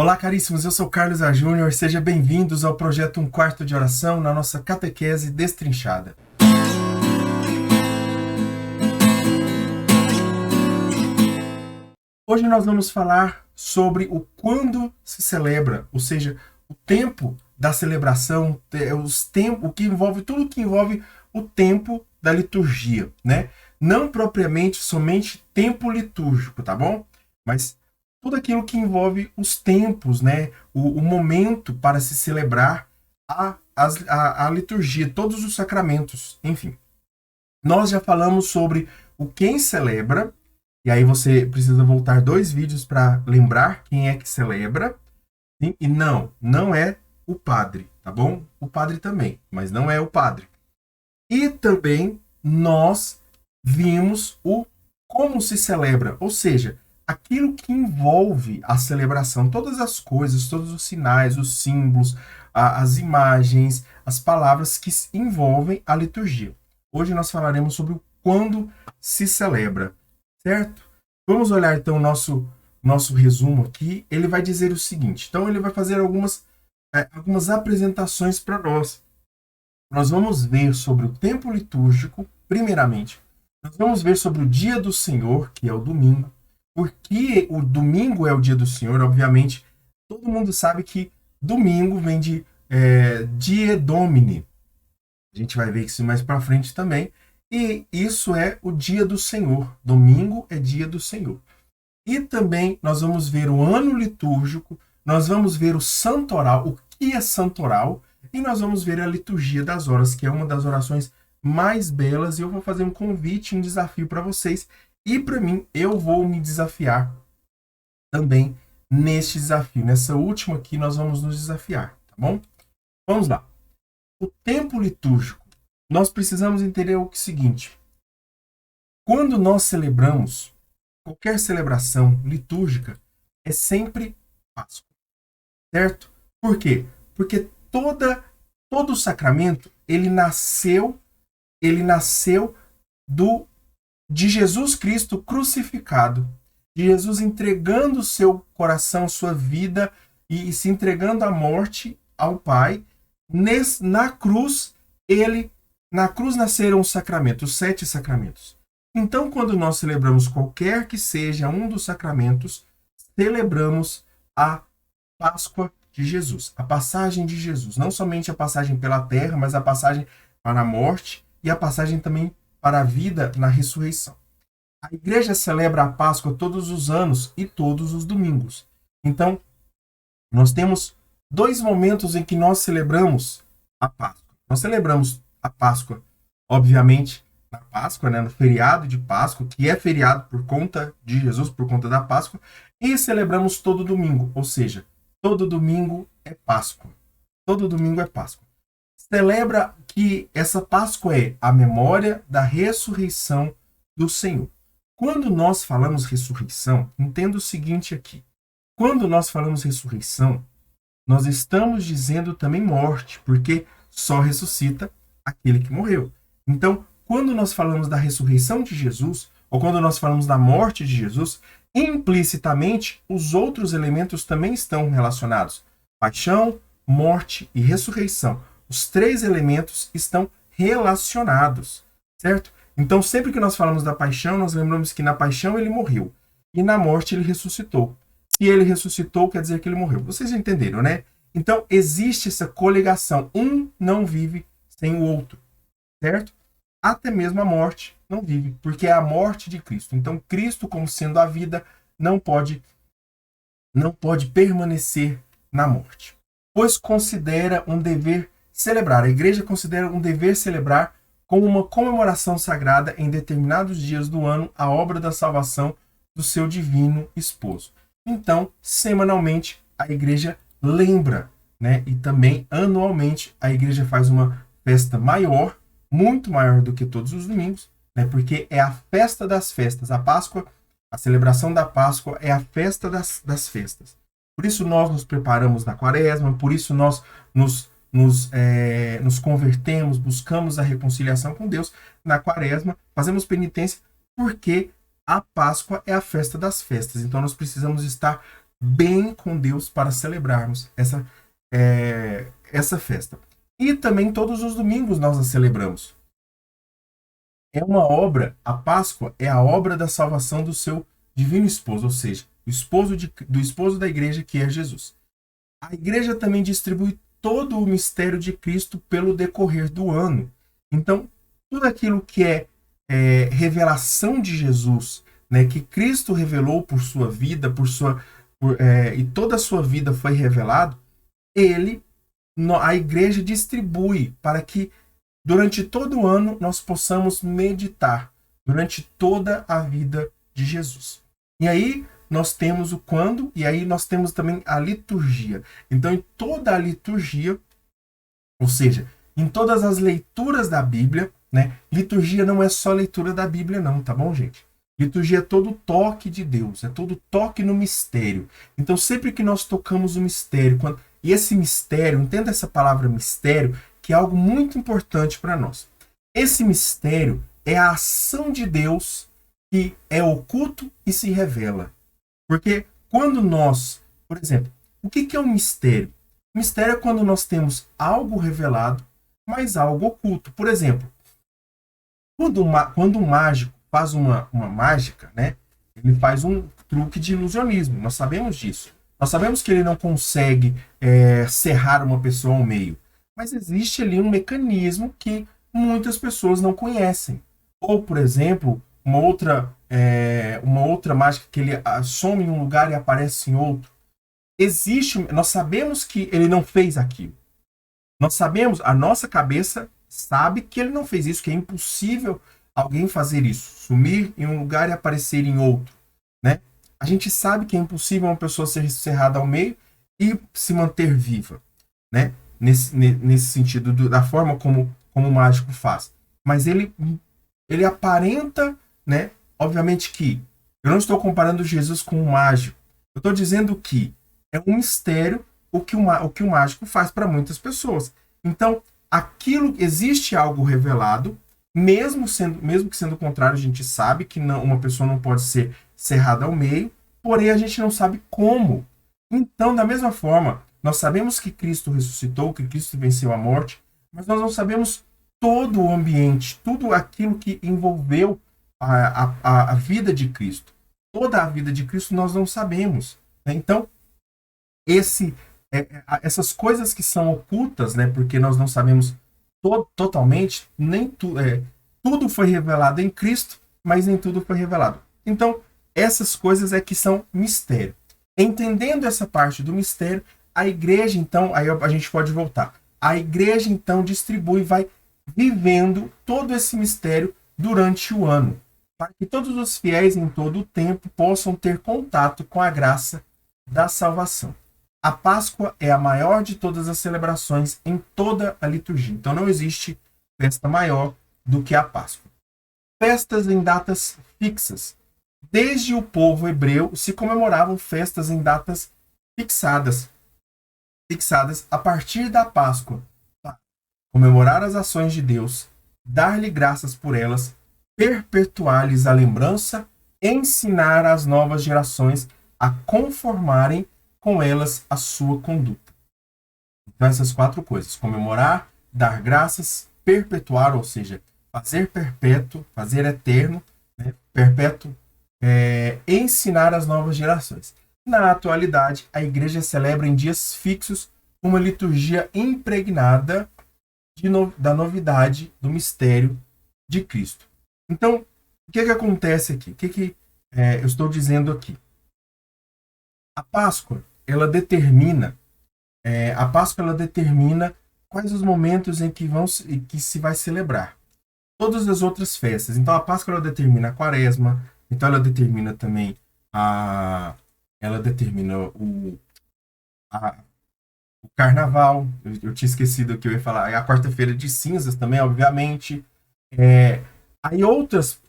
Olá, caríssimos, eu sou Carlos A. Júnior, sejam bem-vindos ao projeto Um Quarto de Oração na nossa catequese destrinchada. Hoje nós vamos falar sobre o quando se celebra, ou seja, o tempo da celebração, o que envolve tudo que envolve o tempo da liturgia, né? Não propriamente somente tempo litúrgico, tá bom? Mas tudo aquilo que envolve os tempos, né? O momento para se celebrar a liturgia, todos os sacramentos, enfim. Nós já falamos sobre o quem celebra, e aí você precisa voltar 2 vídeos para lembrar quem é que celebra. Sim? E não é o padre, tá bom? O padre também, mas não é o padre. E também nós vimos o como se celebra, ou seja, aquilo que envolve a celebração, todas as coisas, todos os sinais, os símbolos, as imagens, as palavras que envolvem a liturgia. Hoje nós falaremos sobre o quando se celebra, certo? Vamos olhar então o nosso resumo aqui. Ele vai dizer o seguinte, então ele vai fazer algumas apresentações para nós. Nós vamos ver sobre o tempo litúrgico, primeiramente. Nós vamos ver sobre o dia do Senhor, que é o domingo. Porque o domingo é o dia do Senhor, obviamente, todo mundo sabe que domingo vem de Die Domini. A gente vai ver isso mais para frente também. E isso é o dia do Senhor. Domingo é dia do Senhor. E também nós vamos ver o ano litúrgico, nós vamos ver o santoral, o que é santoral, e nós vamos ver a liturgia das horas, que é uma das orações mais belas, e eu vou fazer um convite, um desafio para vocês, e para mim, eu vou me desafiar também neste desafio. Nessa última aqui, nós vamos nos desafiar, tá bom? Vamos lá. O tempo litúrgico. Nós precisamos entender o seguinte. Quando nós celebramos, qualquer celebração litúrgica, é sempre Páscoa, certo? Por quê? Porque todo o sacramento, ele nasceu de Jesus Cristo crucificado, de Jesus entregando o seu coração, sua vida e se entregando à morte ao Pai. Na cruz nasceram os sacramentos, os 7 sacramentos. Então, quando nós celebramos qualquer que seja um dos sacramentos, celebramos a Páscoa de Jesus, a passagem de Jesus. Não somente a passagem pela terra, mas a passagem para a morte e a passagem também para a vida na ressurreição. A igreja celebra a Páscoa todos os anos e todos os domingos. Então, nós temos 2 momentos em que nós celebramos a Páscoa. Nós celebramos a Páscoa, obviamente, na Páscoa, né, no feriado de Páscoa, que é feriado por conta de Jesus, por conta da Páscoa, e celebramos todo domingo, ou seja, todo domingo é Páscoa. Todo domingo é Páscoa. Celebra que essa Páscoa é a memória da ressurreição do Senhor. Quando nós falamos ressurreição, entenda o seguinte aqui. Quando nós falamos ressurreição, nós estamos dizendo também morte, porque só ressuscita aquele que morreu. Então, quando nós falamos da ressurreição de Jesus, ou quando nós falamos da morte de Jesus, implicitamente os outros elementos também estão relacionados. Paixão, morte e ressurreição. Os 3 elementos estão relacionados, certo? Então, sempre que nós falamos da paixão, nós lembramos que na paixão ele morreu e na morte ele ressuscitou. Se ele ressuscitou, quer dizer que ele morreu. Vocês entenderam, né? Então, existe essa coligação. Um não vive sem o outro, certo? Até mesmo a morte não vive, porque é a morte de Cristo. Então, Cristo, como sendo a vida, não pode permanecer na morte. Pois considera um dever celebrar. A igreja considera um dever celebrar como uma comemoração sagrada em determinados dias do ano a obra da salvação do seu divino esposo. Então, semanalmente, a igreja lembra, né? E também anualmente a igreja faz uma festa maior, muito maior do que todos os domingos, né? Porque é a festa das festas. A Páscoa, a celebração da Páscoa é a festa das festas. Por isso nós nos preparamos na Quaresma, por isso nós nos convertemos, buscamos a reconciliação com Deus na Quaresma, fazemos penitência, porque a Páscoa é a festa das festas. Então nós precisamos estar bem com Deus para celebrarmos essa festa. E também todos os domingos nós a celebramos. É uma obra, a Páscoa é a obra da salvação do seu divino esposo, ou seja, do esposo da igreja, que é Jesus. A igreja também distribui todo o mistério de Cristo pelo decorrer do ano. Então, tudo aquilo que é revelação de Jesus, né, que Cristo revelou por sua vida, e toda a sua vida foi revelado, a igreja distribui para que durante todo o ano nós possamos meditar durante toda a vida de Jesus. E aí nós temos o quando, e aí nós temos também a liturgia. Então, em toda a liturgia, ou seja, em todas as leituras da Bíblia, né? Liturgia não é só leitura da Bíblia, não, tá bom, gente? Liturgia é todo toque de Deus, é todo toque no mistério. Então, sempre que nós tocamos o mistério, e esse mistério, entenda essa palavra mistério, que é algo muito importante para nós. Esse mistério é a ação de Deus que é oculto e se revela. Porque quando nós, por exemplo, o que é um mistério? O mistério é quando nós temos algo revelado, mas algo oculto. Por exemplo, quando um mágico faz uma mágica, né? Ele faz um truque de ilusionismo. Nós sabemos disso. Nós sabemos que ele não consegue cerrar uma pessoa ao meio. Mas existe ali um mecanismo que muitas pessoas não conhecem. Ou, por exemplo, uma outra mágica que ele some em um lugar e aparece em outro. Nós sabemos que ele não fez aquilo. Nós sabemos, a nossa cabeça sabe que ele não fez isso, que é impossível alguém fazer isso, sumir em um lugar e aparecer em outro, né? A gente sabe que é impossível uma pessoa ser cerrada ao meio e se manter viva, né? Nesse sentido, da forma como o mágico faz. Mas ele aparenta, né? Obviamente que eu não estou comparando Jesus com um mágico. Eu estou dizendo que é um mistério o que o mágico faz para muitas pessoas. Então, existe algo revelado, mesmo que sendo o contrário, a gente sabe que uma pessoa não pode ser cerrada ao meio, porém a gente não sabe como. Então, da mesma forma, nós sabemos que Cristo ressuscitou, que Cristo venceu a morte, mas nós não sabemos todo o ambiente, tudo aquilo que envolveu a vida de Cristo. Toda a vida de Cristo nós não sabemos, né? Então, essas coisas que são ocultas, né, porque nós não sabemos totalmente, tudo foi revelado em Cristo, mas nem tudo foi revelado. Então, essas coisas que são mistério. Entendendo essa parte do mistério, a igreja, então, aí a gente pode voltar. A igreja, então, distribui, vai vivendo todo esse mistério durante o ano, para que todos os fiéis em todo o tempo possam ter contato com a graça da salvação. A Páscoa é a maior de todas as celebrações em toda a liturgia. Então não existe festa maior do que a Páscoa. Festas em datas fixas. Desde o povo hebreu se comemoravam festas em datas fixadas a partir da Páscoa, para comemorar as ações de Deus, dar-lhe graças por elas, perpetuar-lhes a lembrança, ensinar às novas gerações a conformarem com elas a sua conduta. Então, essas 4 coisas: comemorar, dar graças, perpetuar, ou seja, fazer perpétuo, fazer eterno, né? Perpétuo, ensinar às novas gerações. Na atualidade, a igreja celebra em dias fixos uma liturgia impregnada da novidade do mistério de Cristo. Então, o que acontece aqui? O que eu estou dizendo aqui? A Páscoa, ela determina quais os momentos em que se vai celebrar todas as outras festas. Então, a Páscoa, ela determina a Quaresma, então ela determina também o Carnaval. Eu tinha esquecido que eu ia falar. A Quarta-feira de Cinzas também, obviamente. Aí outras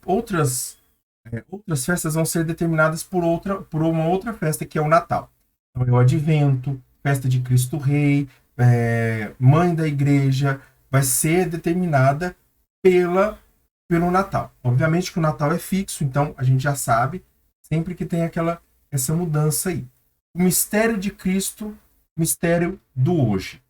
festas vão ser determinadas por uma outra festa, que é o Natal. Então, é o Advento, festa de Cristo Rei, Mãe da Igreja, vai ser determinada pelo Natal. Obviamente que o Natal é fixo, então a gente já sabe sempre que tem essa mudança aí. o mistério de Cristo, mistério do hoje.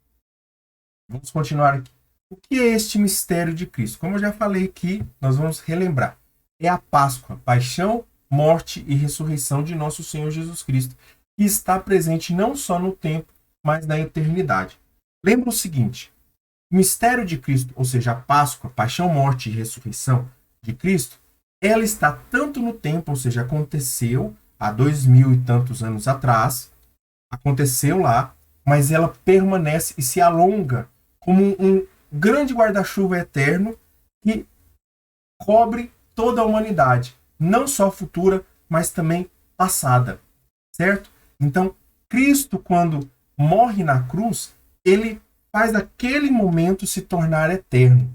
Vamos continuar aqui. O que é este mistério de Cristo? Como eu já falei aqui, nós vamos relembrar. É a Páscoa, paixão, morte e ressurreição de nosso Senhor Jesus Cristo, que está presente não só no tempo, mas na eternidade. Lembra o seguinte, o mistério de Cristo, ou seja, a Páscoa, paixão, morte e ressurreição de Cristo, ela está tanto no tempo, ou seja, aconteceu há 2000 e tantos anos atrás, aconteceu lá, mas ela permanece e se alonga como um grande guarda-chuva eterno que cobre toda a humanidade, não só futura, mas também passada, certo? Então, Cristo, quando morre na cruz, ele faz aquele momento se tornar eterno.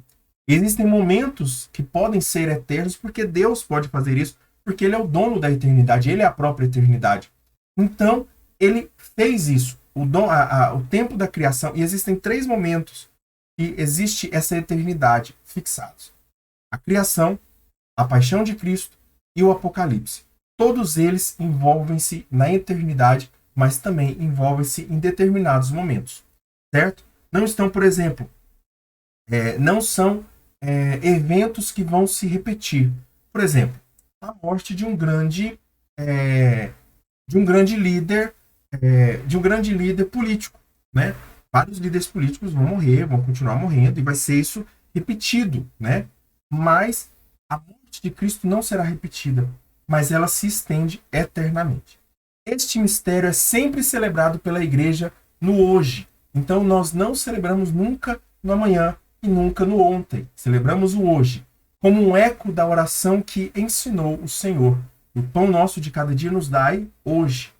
Existem momentos que podem ser eternos porque Deus pode fazer isso, porque ele é o dono da eternidade, ele é a própria eternidade. Então, ele fez isso, o tempo da criação, e existem 3 momentos que existe essa eternidade fixados. A criação, a paixão de Cristo e o Apocalipse. Todos eles envolvem-se na eternidade, mas também envolvem-se em determinados momentos, certo? Não estão, por exemplo, não são eventos que vão se repetir. Por exemplo, a morte de um grande líder, de um grande líder político, né? Vários líderes políticos vão morrer, vão continuar morrendo e vai ser isso repetido, né? Mas a morte de Cristo não será repetida, mas ela se estende eternamente. Este mistério é sempre celebrado pela igreja no hoje. Então nós não celebramos nunca no amanhã e nunca no ontem. Celebramos o hoje, como um eco da oração que ensinou o Senhor. O pão nosso de cada dia nos dai hoje.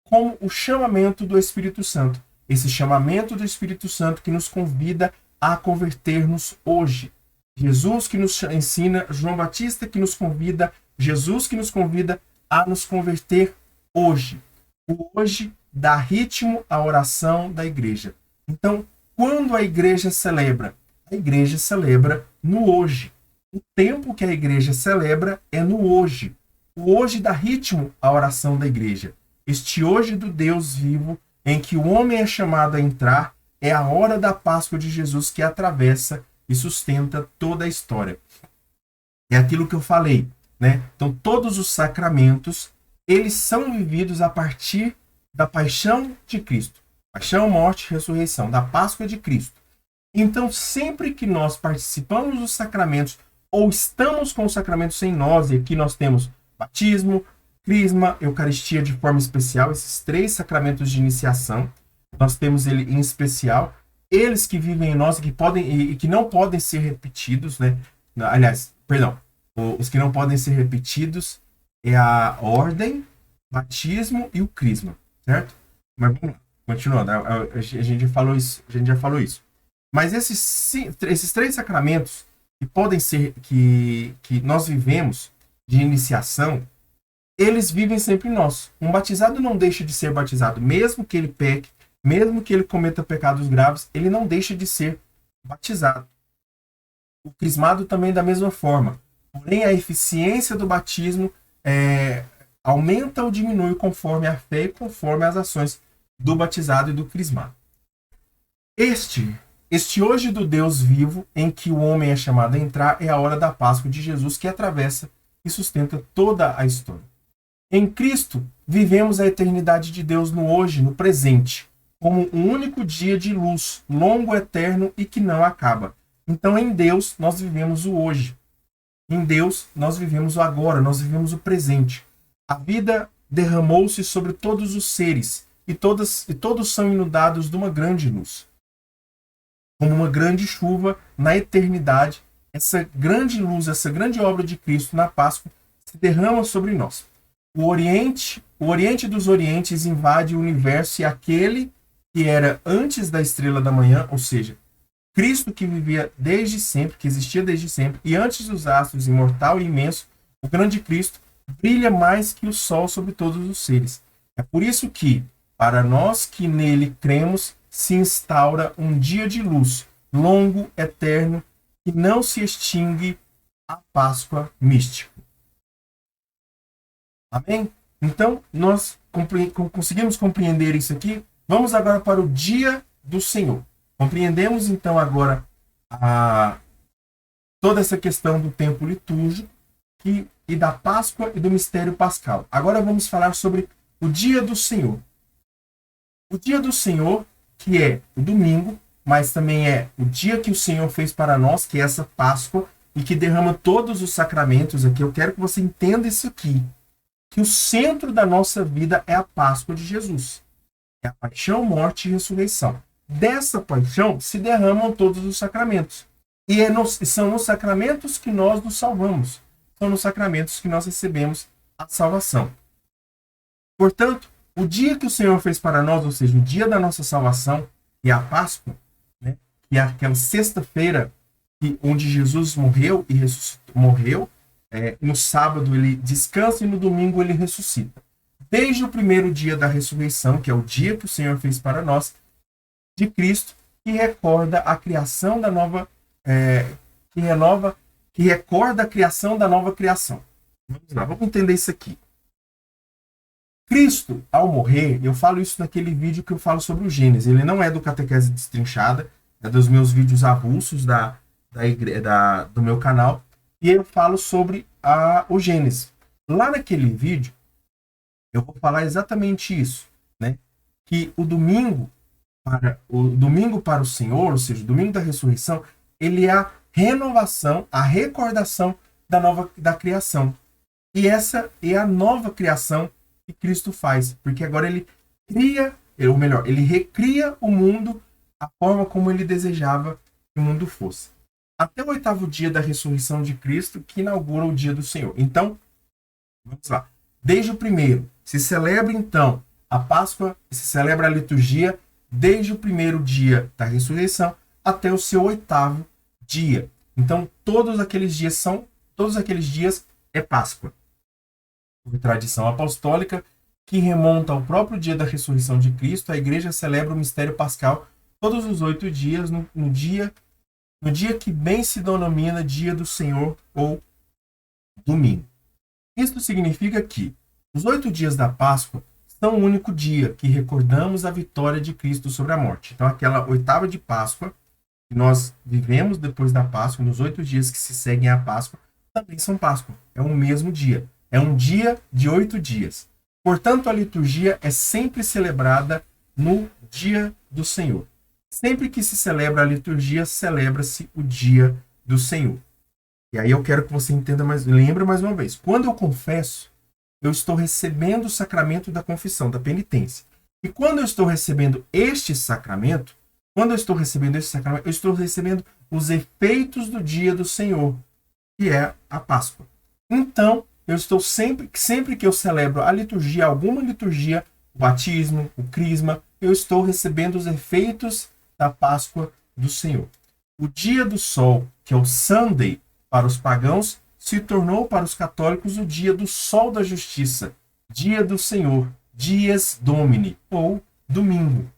Como o chamamento do Espírito Santo. Esse chamamento do Espírito Santo que nos convida a converter-nos hoje. Jesus que nos ensina, João Batista que nos convida, Jesus que nos convida a nos converter hoje. O hoje dá ritmo à oração da igreja. Então, quando a igreja celebra no hoje. O tempo que a igreja celebra é no hoje. O hoje dá ritmo à oração da igreja. Este hoje do Deus vivo, em que o homem é chamado a entrar, é a hora da Páscoa de Jesus que atravessa e sustenta toda a história. É aquilo que eu falei, né? Então, todos os sacramentos, eles são vividos a partir da paixão de Cristo. Paixão, morte e ressurreição, da Páscoa de Cristo. Então, sempre que nós participamos dos sacramentos, ou estamos com os sacramentos em nós, e aqui nós temos batismo, crisma, eucaristia de forma especial, esses 3 sacramentos de iniciação, nós temos ele em especial, eles que vivem em nós e que não podem ser repetidos, né? Aliás, perdão, os que não podem ser repetidos é a ordem, batismo e o crisma, certo? Mas vamos lá, continuando, a gente já falou isso. Mas esses 3 sacramentos que podem ser, que nós vivemos de iniciação, eles vivem sempre em nós. Um batizado não deixa de ser batizado, mesmo que ele peque, mesmo que ele cometa pecados graves, ele não deixa de ser batizado. O crismado também da mesma forma. Porém, a eficiência do batismo aumenta ou diminui conforme a fé e conforme as ações do batizado e do crismado. Este hoje do Deus vivo, em que o homem é chamado a entrar, é a hora da Páscoa de Jesus que atravessa e sustenta toda a história. Em Cristo, vivemos a eternidade de Deus no hoje, no presente, como um único dia de luz, longo, eterno e que não acaba. Então, em Deus, nós vivemos o hoje. Em Deus, nós vivemos o agora, nós vivemos o presente. A vida derramou-se sobre todos os seres, e todos são inundados de uma grande luz. Como uma grande chuva na eternidade, essa grande luz, essa grande obra de Cristo na Páscoa se derrama sobre nós. O Oriente dos Orientes invade o universo e aquele que era antes da estrela da manhã, ou seja, Cristo que vivia desde sempre, que existia desde sempre, e antes dos astros, imortal e imenso, o grande Cristo brilha mais que o sol sobre todos os seres. É por isso que, para nós que nele cremos, se instaura um dia de luz, longo, eterno, que não se extingue, a Páscoa mística. Amém? Então, nós conseguimos compreender isso aqui. Vamos agora para o dia do Senhor. Compreendemos, então, agora toda essa questão do tempo litúrgico e da Páscoa e do mistério pascal. Agora vamos falar sobre o dia do Senhor. O dia do Senhor, que é o domingo, mas também é o dia que o Senhor fez para nós, que é essa Páscoa, e que derrama todos os sacramentos aqui. Eu quero que você entenda isso aqui, que o centro da nossa vida é a Páscoa de Jesus. É a paixão, morte e ressurreição. Dessa paixão se derramam todos os sacramentos. E são nos sacramentos que nós nos salvamos. São nos sacramentos que nós recebemos a salvação. Portanto, o dia que o Senhor fez para nós, ou seja, o dia da nossa salvação, e a Páscoa, né, que é aquela sexta-feira onde Jesus morreu e ressuscitou, no sábado ele descansa e no domingo ele ressuscita. Desde o primeiro dia da ressurreição, que é o dia que o Senhor fez para nós, de Cristo, que recorda a criação da nova, que recorda a criação da nova criação. Vamos lá, vamos entender isso aqui. Cristo, ao morrer, eu falo isso naquele vídeo que eu falo sobre o Gênesis. Ele não é do Catequese Destrinchada, é dos meus vídeos avulsos do meu canal. E eu falo sobre o Gênesis. Lá naquele vídeo, eu vou falar exatamente isso, né? Que o domingo para o Senhor, ou seja, o domingo da ressurreição, ele é a renovação, a recordação da criação. E essa é a nova criação que Cristo faz, porque agora ele recria o mundo a forma como ele desejava que o mundo fosse. Até o 8º dia da ressurreição de Cristo, que inaugura o dia do Senhor. Então, vamos lá. Desde o primeiro, se celebra então a Páscoa, se celebra a liturgia, desde o primeiro dia da ressurreição até o seu 8º dia. Então, todos aqueles dias é Páscoa. Por tradição apostólica, que remonta ao próprio dia da ressurreição de Cristo, a igreja celebra o mistério pascal todos os 8 dias, no dia que bem se denomina dia do Senhor ou domingo. Isso significa que os 8 dias da Páscoa são o único dia que recordamos a vitória de Cristo sobre a morte. Então, aquela 8ª de Páscoa, que nós vivemos depois da Páscoa, nos 8 dias que se seguem à Páscoa, também são Páscoa. É o mesmo dia. É um dia de 8 dias. Portanto, a liturgia é sempre celebrada no dia do Senhor. Sempre que se celebra a liturgia, celebra-se o dia do Senhor. E aí eu quero que você entenda lembre mais uma vez. Quando eu confesso, eu estou recebendo o sacramento da confissão, da penitência. E quando eu estou recebendo este sacramento, eu estou recebendo os efeitos do dia do Senhor, que é a Páscoa. Então, eu estou sempre que eu celebro a liturgia, alguma liturgia, o batismo, o crisma, eu estou recebendo os efeitos da Páscoa do Senhor. O dia do sol, que é o Sunday para os pagãos, se tornou para os católicos o dia do sol da justiça, dia do Senhor, dies Domini, ou domingo.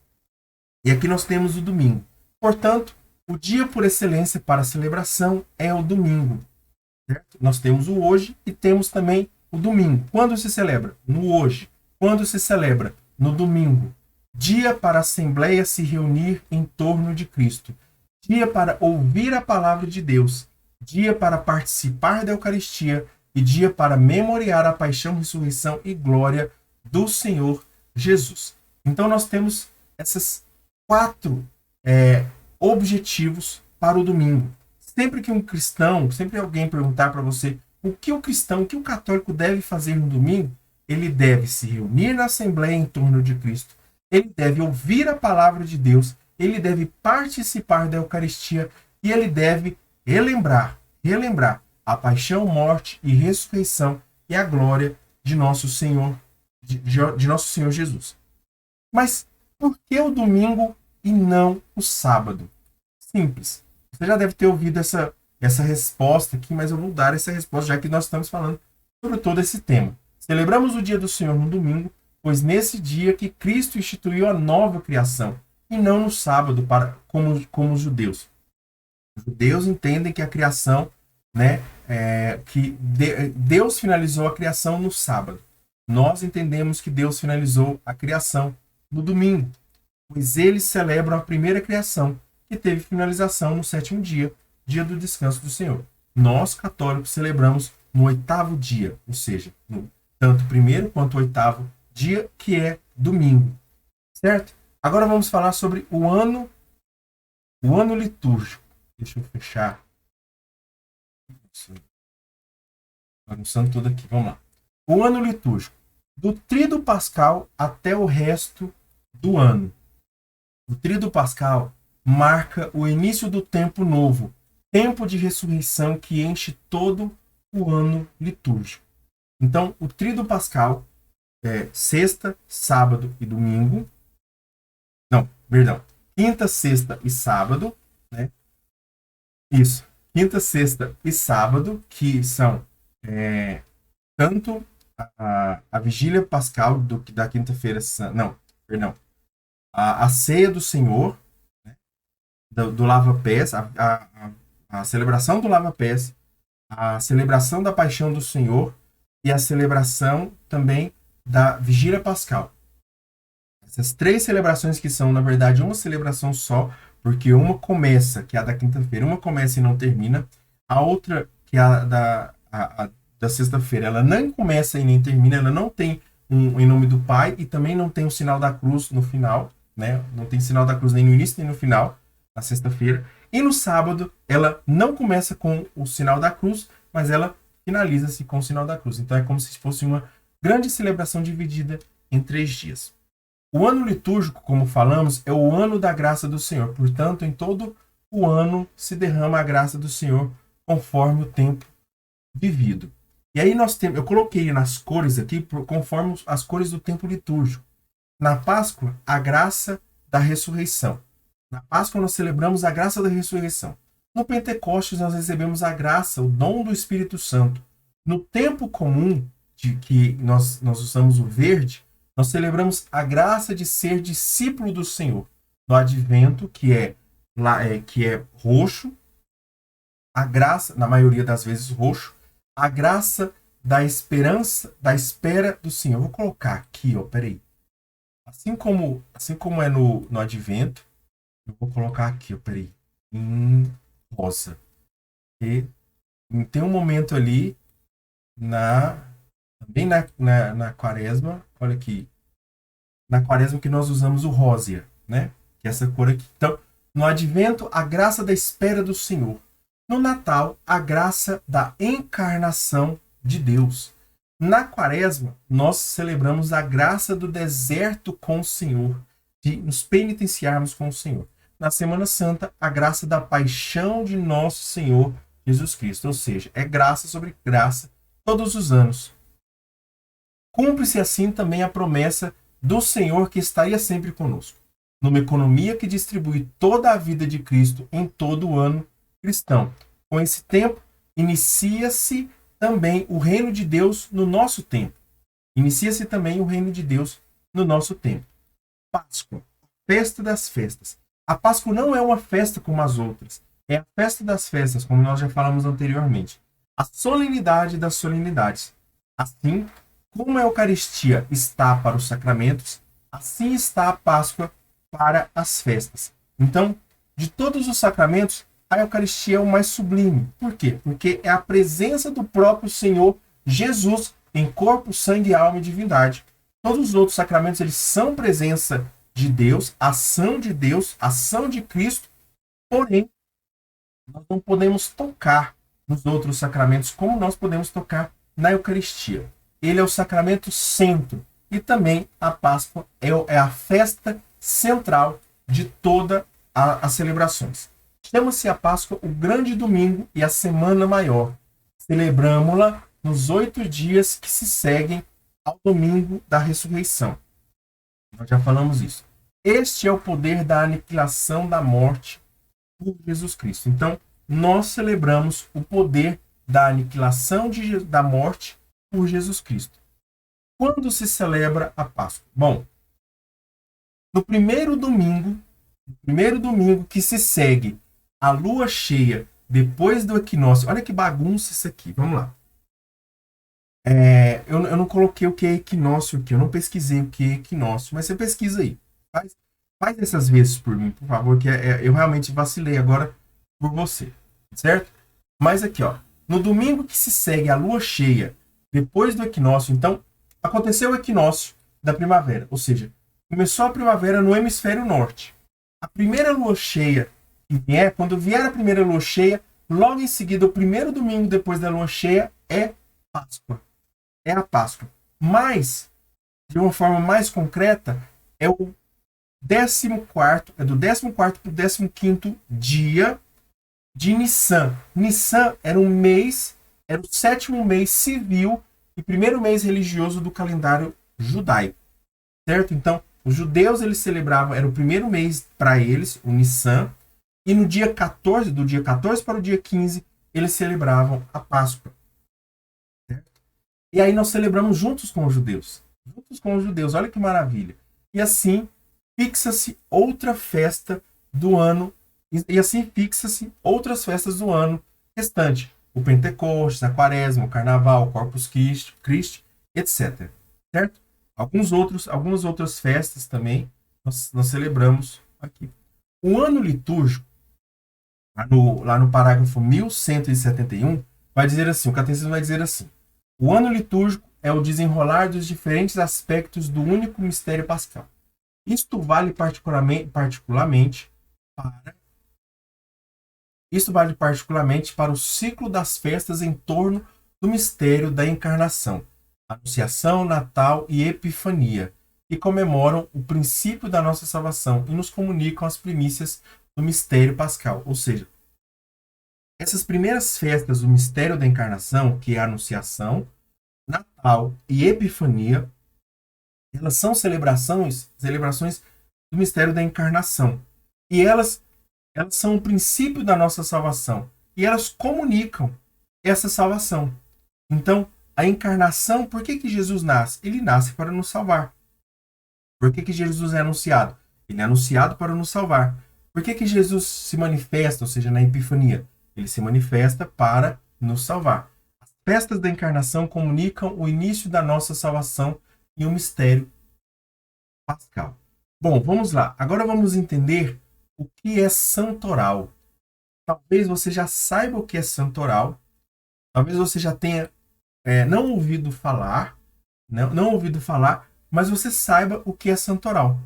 E aqui nós temos o domingo. Portanto, o dia por excelência para a celebração é o domingo. Certo? Nós temos o hoje e temos também o domingo. Quando se celebra? No hoje. Quando se celebra? No domingo. Dia para a Assembleia se reunir em torno de Cristo. Dia para ouvir a palavra de Deus. Dia para participar da Eucaristia. E dia para memoriar a paixão, ressurreição e glória do Senhor Jesus. Então nós temos esses 4 objetivos para o domingo. Sempre que um cristão, sempre alguém perguntar para você o que o católico deve fazer no domingo, ele deve se reunir na Assembleia em torno de Cristo, ele deve ouvir a palavra de Deus, ele deve participar da Eucaristia e ele deve relembrar a paixão, morte e ressurreição e a glória de nosso Senhor, de nosso Senhor Jesus. Mas por que o domingo e não o sábado? Simples. Você já deve ter ouvido essa resposta aqui, mas eu vou dar essa resposta, já que nós estamos falando sobre todo esse tema. Celebramos o dia do Senhor no domingo, pois nesse dia que Cristo instituiu a nova criação, e não no sábado, como os judeus. Os judeus entendem que a criação, Deus finalizou a criação no sábado. Nós entendemos que Deus finalizou a criação no domingo, pois eles celebram a primeira criação, que teve finalização no sétimo dia, dia do descanso do Senhor. Nós, católicos, celebramos no oitavo dia, ou seja, no tanto primeiro quanto oitavo dia, que é domingo. Certo? Agora vamos falar sobre o ano litúrgico. Deixa eu fechar. Bagunçando tudo aqui. Vamos lá. O ano litúrgico. Do tríduo pascal até o resto do ano. O tríduo pascal marca o início do tempo novo, tempo de ressurreição que enche todo o ano litúrgico. Então, o tríduo pascal é sexta, sábado e domingo. Não, perdão. Quinta, sexta e sábado, né? Isso. Quinta, sexta e sábado, que são tanto a vigília pascal da quinta-feira, não, perdão. A ceia do Senhor, né? do lava-pés, a celebração do lava-pés, a celebração da paixão do Senhor e a celebração também da vigília pascal. Essas três celebrações que são, na verdade, uma celebração só, porque uma começa, que é a da quinta-feira, uma começa e não termina. A outra, que é a da sexta-feira, ela nem começa e nem termina, ela não tem em nome do Pai e também não tem o sinal da cruz no final, né? Não tem sinal da cruz nem no início nem no final, na sexta-feira. E no sábado, ela não começa com o sinal da cruz, mas ela finaliza-se com o sinal da cruz. Então é como se fosse uma grande celebração dividida em 3 dias. O ano litúrgico, como falamos, é o ano da graça do Senhor. Portanto, em todo o ano se derrama a graça do Senhor conforme o tempo vivido. E aí nós temos, eu coloquei nas cores aqui, conforme as cores do tempo litúrgico. Na Páscoa, a graça da ressurreição. Na Páscoa nós celebramos a graça da ressurreição. No Pentecostes nós recebemos a graça, o dom do Espírito Santo. No tempo comum, de que nós usamos o verde, nós celebramos a graça de ser discípulo do Senhor. No Advento, que é roxo, a graça, na maioria das vezes roxo, a graça da esperança, da espera do Senhor. Vou colocar aqui, ó, peraí. Assim como é no Advento, eu vou colocar aqui, ó, peraí, em rosa. E tem um momento ali também na quaresma, olha aqui, na quaresma que nós usamos o rósia, né? Que é essa cor aqui. Então, no Advento, a graça da espera do Senhor. No Natal, a graça da encarnação de Deus. Na quaresma, nós celebramos a graça do deserto com o Senhor, de nos penitenciarmos com o Senhor. Na Semana Santa, a graça da paixão de nosso Senhor Jesus Cristo. Ou seja, é graça sobre graça todos os anos. Cumpre-se assim também a promessa do Senhor que estaria sempre conosco, numa economia que distribui toda a vida de Cristo em todo o ano cristão. Com esse tempo, inicia-se também o reino de Deus no nosso tempo. Inicia-se também o reino de Deus no nosso tempo. Páscoa, festa das festas. A Páscoa não é uma festa como as outras. É a festa das festas, como nós já falamos anteriormente. A solenidade das solenidades. Assim como a Eucaristia está para os sacramentos, assim está a Páscoa para as festas. Então, de todos os sacramentos, a Eucaristia é o mais sublime. Por quê? Porque é a presença do próprio Senhor Jesus em corpo, sangue, alma e divindade. Todos os outros sacramentos, eles são presença de Deus, ação de Cristo, porém, nós não podemos tocar nos outros sacramentos como nós podemos tocar na Eucaristia. Ele é o sacramento centro e também a Páscoa é a festa central de todas as celebrações. Chama-se a Páscoa o grande domingo e a semana maior. Celebramos-la nos 8 dias que se seguem ao domingo da ressurreição. Nós já falamos isso. Este é o poder da aniquilação da morte por Jesus Cristo. Então, nós celebramos o poder da aniquilação da morte por Jesus Cristo. Quando se celebra a Páscoa? Bom, no primeiro domingo que se segue a lua cheia depois do equinócio. Olha que bagunça isso aqui. Vamos lá. Eu não coloquei o que é equinócio aqui, eu não pesquisei o que é equinócio, mas você pesquisa aí. Faz, faz essas vezes por mim, por favor, que eu realmente vacilei agora por você, certo? Mas aqui, ó, no domingo que se segue a lua cheia, depois do equinócio, então, aconteceu o equinócio da primavera, ou seja, começou a primavera no hemisfério norte. A primeira lua cheia que vier, quando vier a primeira lua cheia, logo em seguida, o primeiro domingo depois da lua cheia é Páscoa. É a Páscoa. Mas, de uma forma mais concreta, é o 14º, é do 14º para o 15º dia de Nissan. Nissan era um mês, era o 7º mês civil e primeiro mês religioso do calendário judaico, certo? Então, os judeus eles celebravam, era o primeiro mês para eles, o Nissan, e no dia 14, do dia 14 para o dia 15, eles celebravam a Páscoa. Certo? E aí nós celebramos juntos com os judeus. Juntos com os judeus, olha que maravilha. E assim fixa-se outra festa do ano, e assim fixa-se outras festas do ano restante. O Pentecostes, a Quaresma, o Carnaval, o Corpus Christi, etc. Certo? Algumas outras festas também nós celebramos aqui. O ano litúrgico, lá no parágrafo 1171, vai dizer assim, o catecismo vai dizer assim: o ano litúrgico é o desenrolar dos diferentes aspectos do único mistério pascal. Isto vale particularmente para o ciclo das festas em torno do mistério da encarnação, Anunciação, Natal e Epifania, que comemoram o princípio da nossa salvação e nos comunicam as primícias do mistério pascal. Ou seja, essas primeiras festas do mistério da encarnação, que é a Anunciação, Natal e Epifania, elas são celebrações do mistério da encarnação. E elas são o princípio da nossa salvação. E elas comunicam essa salvação. Então, a encarnação, por que Jesus nasce? Ele nasce para nos salvar. Por que Jesus é anunciado? Ele é anunciado para nos salvar. Por que Jesus se manifesta, ou seja, na Epifania? Ele se manifesta para nos salvar. As festas da encarnação comunicam o início da nossa salvação e o mistério pascal. Bom, vamos lá. Agora vamos entender o que é santoral. Talvez você já saiba o que é santoral. Talvez você já tenha não ouvido falar, mas você saiba o que é santoral.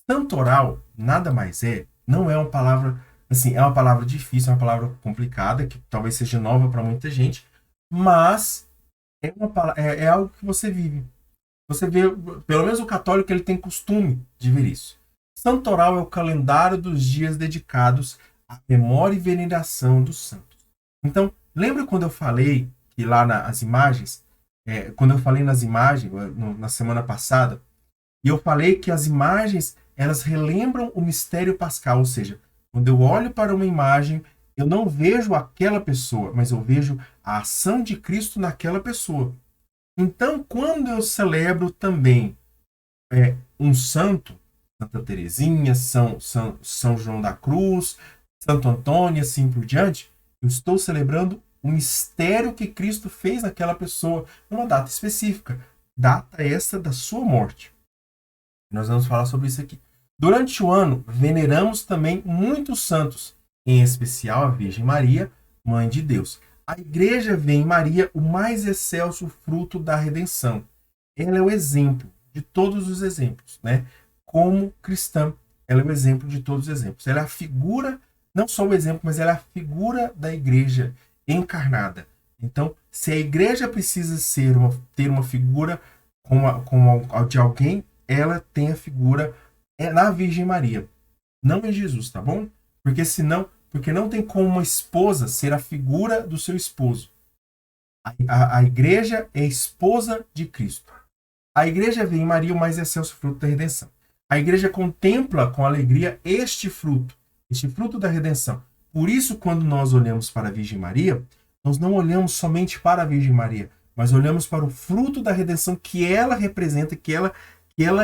Santoral nada mais não é uma palavra, assim, é uma palavra difícil, é uma palavra complicada, que talvez seja nova para muita gente, mas é algo que você vive. Você vê, pelo menos o católico, ele tem costume de ver isso. Santoral é o calendário dos dias dedicados à memória e veneração dos santos. Então, lembra quando eu falei que lá nas imagens, quando eu falei nas imagens, na semana passada, e eu falei que as imagens, elas relembram o mistério pascal, ou seja, quando eu olho para uma imagem, eu não vejo aquela pessoa, mas eu vejo a ação de Cristo naquela pessoa. Então, quando eu celebro também um santo, Santa Teresinha, São João da Cruz, Santo Antônio, assim por diante, eu estou celebrando o mistério que Cristo fez naquela pessoa, numa data específica, data esta da sua morte. Nós vamos falar sobre isso aqui. Durante o ano, veneramos também muitos santos, em especial a Virgem Maria, Mãe de Deus. A Igreja vê em Maria o mais excelso fruto da redenção. Ela é o exemplo de todos os exemplos, né? Como cristã, ela é o exemplo de todos os exemplos. Ela é a figura, não só o exemplo, mas ela é a figura da Igreja encarnada. Então, se a Igreja precisa ter uma figura como a de alguém, ela tem a figura na Virgem Maria, não em Jesus, tá bom? Porque não tem como uma esposa ser a figura do seu esposo. A igreja é a esposa de Cristo. A igreja vê em Maria o mais excelso fruto da redenção. A igreja contempla com alegria este fruto da redenção. Por isso, quando nós olhamos para a Virgem Maria, nós não olhamos somente para a Virgem Maria, mas olhamos para o fruto da redenção que ela representa, que ela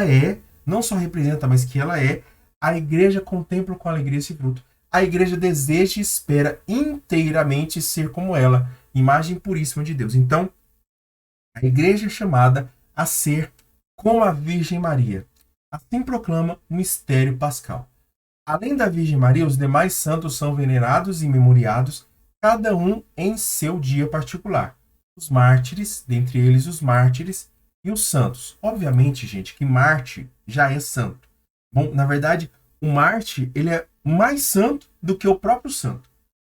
é, não só representa, mas que ela é. A igreja contempla com alegria esse fruto. A igreja deseja e espera inteiramente ser como ela, imagem puríssima de Deus. Então, A igreja é chamada a ser como a Virgem Maria. Assim proclama o mistério pascal. Além da Virgem Maria, os demais santos são venerados e memoriados, cada um em seu dia particular. Os mártires, dentre eles os mártires e os santos. Obviamente, gente, que mártir já é santo. Bom, na verdade, o mártir, ele é mais santo do que o próprio santo.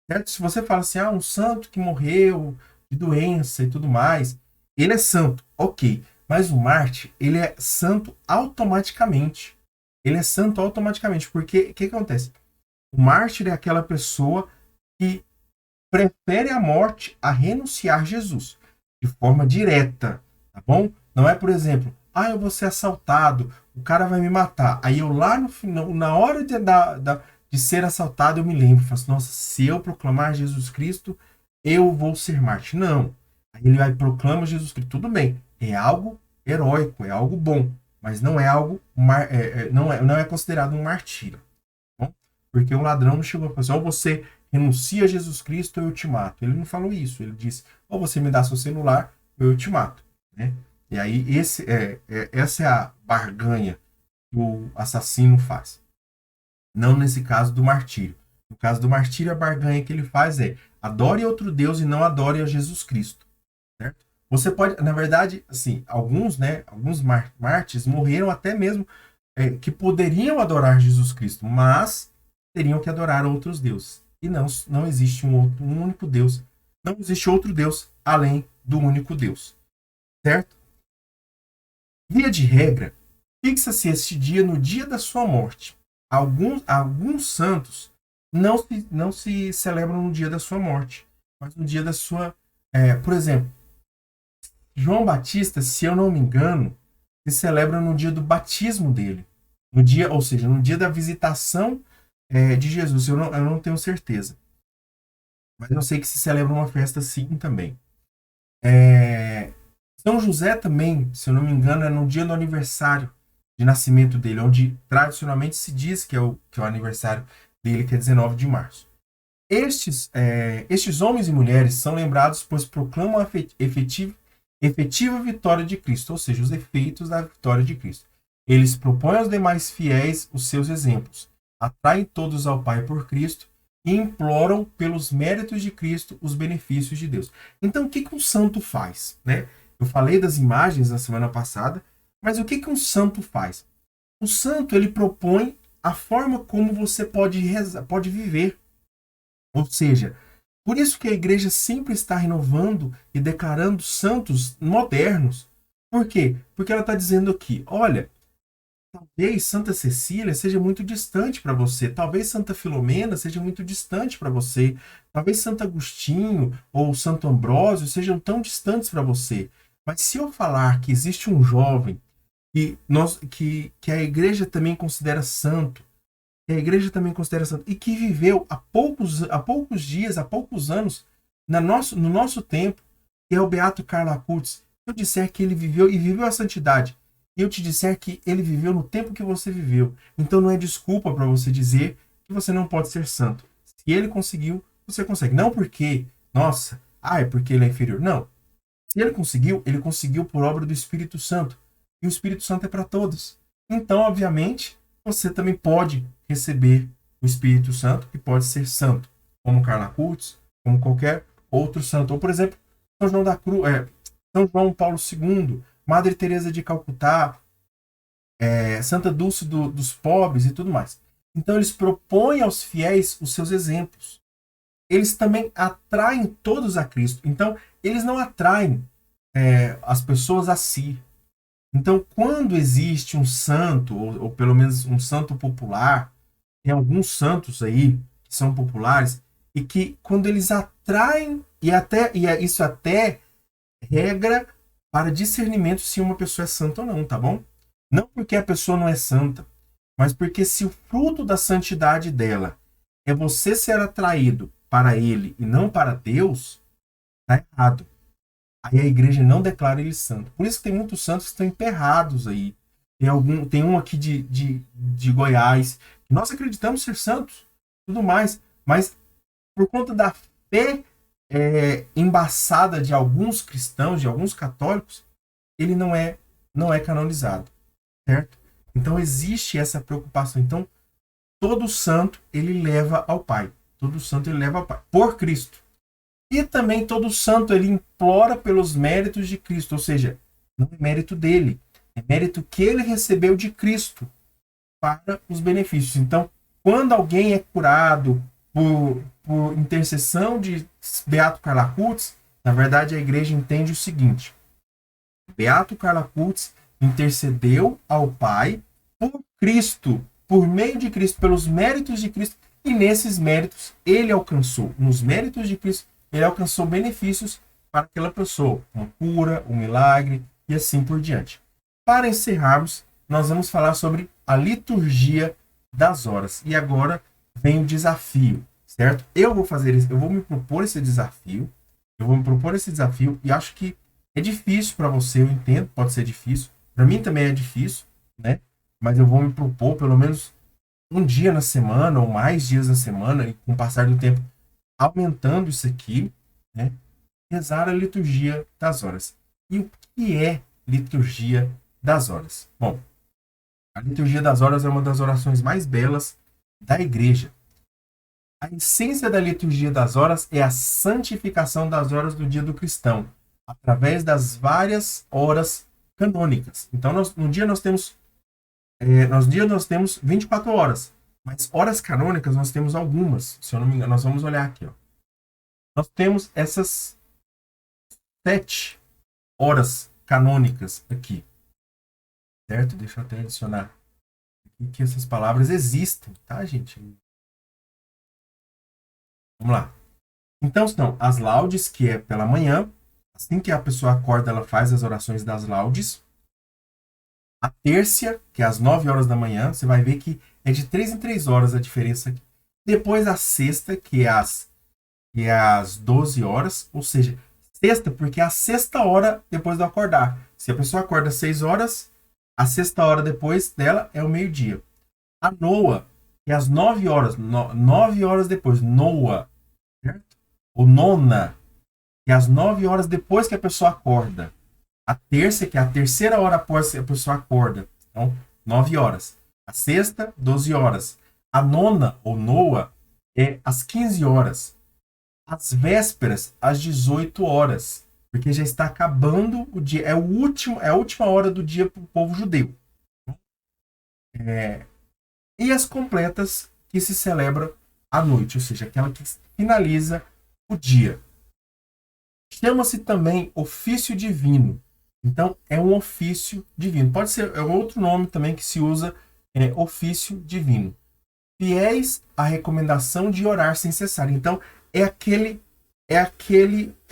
Certo? Se você fala assim, um santo que morreu de doença e tudo mais, ele é santo, ok. Mas o mártir, ele é santo automaticamente. Ele é santo automaticamente, porque o que acontece? O mártir é aquela pessoa que prefere a morte a renunciar a Jesus, de forma direta, tá bom? Não é, por exemplo, eu vou ser assaltado, o cara vai me matar. Aí eu lá no final, na hora de ser assaltado, eu me lembro, falo assim, nossa, se eu proclamar Jesus Cristo, eu vou ser mártir. Não. Aí ele vai proclamar Jesus Cristo. Tudo bem, é algo heróico, é algo bom, mas não é algo, não é considerado um martírio. Tá bom? Porque o ladrão não chegou e falou assim, ou você renuncia a Jesus Cristo ou eu te mato. Ele não falou isso, ele disse, ou você me dá seu celular ou eu te mato. Né? E aí essa é a barganha que o assassino faz. Não nesse caso do martírio. No caso do martírio, a barganha que ele faz é adore outro Deus e não adore a Jesus Cristo. Certo? Você pode, na verdade, assim, alguns mártires morreram até mesmo que poderiam adorar Jesus Cristo, mas teriam que adorar outros deuses. E não existe um único Deus. Não existe outro Deus além do único Deus. Certo? Via de regra, fixa-se este dia no dia da sua morte. Alguns santos não se celebram no dia da sua morte, mas no dia da sua... por exemplo, João Batista, se eu não me engano, se celebra no dia do batismo dele. Ou seja, no dia da visitação de Jesus. Eu não tenho certeza. Mas eu sei que se celebra uma festa assim também. São José também, se eu não me engano, é no dia do aniversário de nascimento dele, onde tradicionalmente se diz que é o aniversário dele, que é 19 de março. Estes homens e mulheres são lembrados, pois proclamam a efetiva vitória de Cristo, ou seja, os efeitos da vitória de Cristo. Eles propõem aos demais fiéis os seus exemplos, atraem todos ao Pai por Cristo e imploram pelos méritos de Cristo os benefícios de Deus. Então, o que um santo faz? Né? Eu falei das imagens na semana passada, mas o que um santo faz? O santo, ele propõe a forma como você pode viver. Ou seja, por isso que a igreja sempre está renovando e declarando santos modernos. Por quê? Porque ela está dizendo aqui, olha, talvez Santa Cecília seja muito distante para você, talvez Santa Filomena seja muito distante para você, talvez Santo Agostinho ou Santo Ambrósio sejam tão distantes para você. Mas se eu falar que existe um jovem que a igreja também considera santo, e que viveu há poucos dias, há poucos anos, no nosso tempo, que é o Beato Carlo Acutis, se eu disser que ele viveu a santidade, e eu te disser que ele viveu no tempo que você viveu, então não é desculpa para você dizer que você não pode ser santo. Se ele conseguiu, você consegue. Não porque, é porque ele é inferior. Não. Se ele conseguiu por obra do Espírito Santo. E o Espírito Santo é para todos. Então, obviamente, você também pode receber o Espírito Santo e pode ser santo, como Carlo Acutis, como qualquer outro santo. Ou, por exemplo, São João da Cruz, São João Paulo II, Madre Teresa de Calcutá, Santa Dulce dos pobres e tudo mais. Então, eles propõem aos fiéis os seus exemplos. Eles também atraem todos a Cristo. Então, eles não atraem as pessoas a si. Então, quando existe um santo, ou pelo menos um santo popular, tem alguns santos aí que são populares, e que quando eles atraem, isso até regra para discernimento se uma pessoa é santa ou não, tá bom? Não porque a pessoa não é santa, mas porque se o fruto da santidade dela é você ser atraído para ele e não para Deus, tá errado. Aí a igreja não declara ele santo. Por isso que tem muitos santos que estão emperrados aí. Tem um aqui de Goiás, que nós acreditamos ser santos, tudo mais, mas por conta da fé embaçada de alguns cristãos, de alguns católicos, ele não é canonizado, certo? Então existe essa preocupação. Então todo santo ele leva ao Pai. Todo santo ele leva ao Pai por Cristo. E também todo santo ele implora pelos méritos de Cristo, ou seja, não é mérito dele, é mérito que ele recebeu de Cristo para os benefícios. Então, quando alguém é curado por intercessão de Beato Carla Cutz, na verdade a igreja entende o seguinte: Beato Carla Cutz intercedeu ao Pai por Cristo, por meio de Cristo, pelos méritos de Cristo, e nesses méritos ele alcançou, nos méritos de Cristo, ele alcançou benefícios para aquela pessoa, uma cura, um milagre e assim por diante. Para encerrarmos, nós vamos falar sobre a liturgia das horas. E agora vem o desafio, certo? Eu vou me propor esse desafio, e acho que é difícil para você, eu entendo, pode ser difícil. Para mim também é difícil, né? Mas eu vou me propor pelo menos um dia na semana ou mais dias na semana, e com o passar do tempo aumentando isso aqui, né? Rezar a liturgia das horas. E o que é liturgia das horas? Bom, a liturgia das horas é uma das orações mais belas da igreja. A essência da liturgia das horas é a santificação das horas do dia do cristão, através das várias horas canônicas. Então, no dia nós temos 24 horas, mas horas canônicas nós temos algumas. Se eu não me engano, nós vamos olhar aqui. Ó. Nós temos essas 7 horas canônicas aqui. Certo? Deixa eu até adicionar aqui que essas palavras existem, tá, gente? Vamos lá. Então, são as laudes, que é pela manhã. Assim que a pessoa acorda, ela faz as orações das laudes. A tércia, que é às 9 horas da manhã. Você vai ver que é de 3 em 3 horas a diferença aqui. Depois a sexta, que é às 12 horas. Ou seja, sexta, porque é a sexta hora depois de acordar. Se a pessoa acorda às 6 horas, a sexta hora depois dela é o meio-dia. A noa, que é às 9 horas. 9 horas depois. Noa. Certo? Ou nona, que é às 9 horas depois que a pessoa acorda. A terça, que é a terceira hora após que a pessoa acorda. Então, 9 horas. A sexta, 12 horas. A nona, ou noa, é às 15 horas. As vésperas, às 18 horas. Porque já está acabando o dia. É a última hora do dia para o povo judeu. E as completas, que se celebra à noite. Ou seja, aquela que finaliza o dia. Chama-se também ofício divino. Então, é um ofício divino. Pode ser outro nome também que se usa, ofício divino. Fiéis à recomendação de orar sem cessar. Então, é